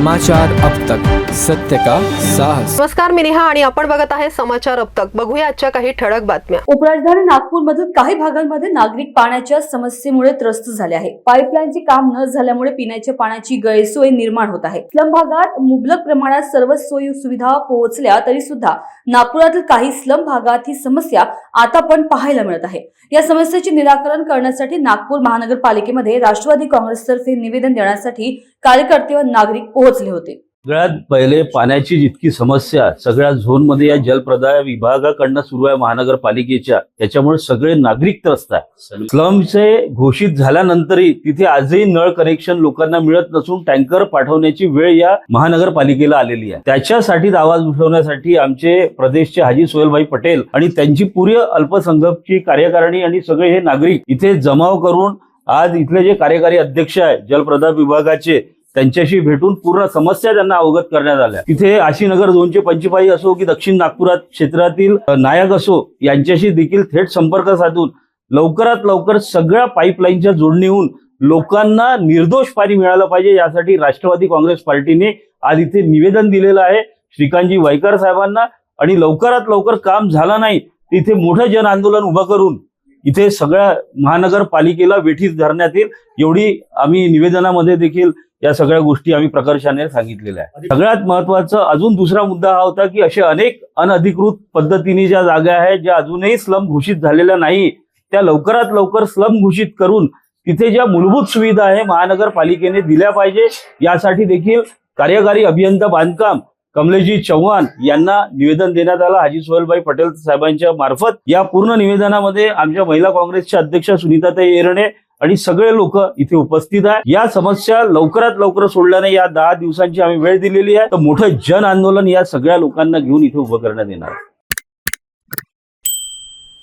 समाचार अब तक, सत्य का साहस। नमस्कार, मी नेहा आणि आपण बघत आहे समाचार अब तक। बघूया आजच्या काही ठळक बातम्या। उपराजधानी नागपूरमधील काही भागांमध्ये नागरिक पाण्याच्या समस्येमुळे त्रस्त झाले आहे। पाईपलाईनचे काम न झाल्यामुळे पिण्याच्या पाण्याची गैरसोय निर्माण होत आहे। स्लम भागात मुबलक प्रमाणात सर्व सोयी सुविधा पोहोचल्या तरी सुद्धा नागपुरातील काही स्लम भागात ही समस्या आता पण पाहायला मिळत आहे। या समस्येचे निराकरण करण्यासाठी नागपूर महानगरपालिकेमध्ये राष्ट्रवादी काँग्रेसतर्फे निवेदन देण्यासाठी कार्यकर्ते व नागरिक पोहोचले होते। सगळ्यात पहिले पाण्याची जितकी समस्या सगळ्या झोनमध्ये या जलप्रदाय विभागाकडनं सुरू आहे महानगरपालिकेच्या, त्याच्यामुळे सगळे नागरिक त्रस्त आहे। स्लमचे घोषित झाल्यानंतरही तिथे आजही नळ कनेक्शन लोकांना मिळत नसून टँकर पाठवण्याची वेळ या महानगरपालिकेला आलेली आहे। त्याच्यासाठी आवाज उठवण्यासाठी आमचे प्रदेशचे हाजी सोहेलभाई पटेल आणि त्यांची पूर्ण अल्पसंख्याकची कार्यकारिणी आणि सगळे हे नागरिक इथे जमाव करून आज इथले जे कार्यकारी अध्यक्ष आहे जलप्रदाय विभागाचे त्यांच्याशी भेटून पूर्ण समस्या त्यांना अवगत करण्यात आल्या। तिथे आशीनगर 2चे पंचपाई असो की दक्षिण नागपुरात क्षेत्रातील नायक असो यांच्याशी देखील थेट संपर्क साधून लवकरात लवकर सगळ्या पाईपलाईनच्या जोडणी होऊन लोकांना निर्दोष पाणी मिळालं पाहिजे यासाठी राष्ट्रवादी काँग्रेस पार्टीने आज इथे निवेदन दिलेलं आहे श्रीकांतजी वायकर साहेबांना। आणि लवकरात लवकर काम झालं नाही तिथे मोठं जन आंदोलन उभं करून इथे सगळ्या महानगरपालिकेला वेठीस धरण्यात येईल एवढी आम्ही निवेदनामध्ये देखील या सगळ्या गोष्टी आम्ही प्रकर्षाने सांगितलेल्या आहे। सगळ्यात महत्वाचं अजून दुसरा मुद्दा हा होता की असे अनेक अनधिकृत पद्धतीने ज्या जागा आहेत ज्या अजूनही स्लम घोषित झालेल्या नाही त्या लवकरात लवकर स्लम घोषित करून तिथे ज्या मूलभूत सुविधा आहे महानगरपालिकेने दिल्या पाहिजे यासाठी देखील कार्यकारी अभियंता बांधकाम कमलेशजी चव्हाण यांना निवेदन देण्यात आलं हाजी सोहेलभाई पटेल साहेबांच्या मार्फत। या पूर्ण निवेदनामध्ये आमच्या महिला काँग्रेसच्या अध्यक्ष सुनीताताई एरणे आणि सगळे लोक इथे उपस्थित आहे। या समस्या लवकरात लवकर सोडल्याने या 10 दिवसांची आम्ही वेळ दिलेली आहे तर मोठं जन आंदोलन या सगळ्या लोकांना घेऊन इथे उभं करण्यात येणार आहे।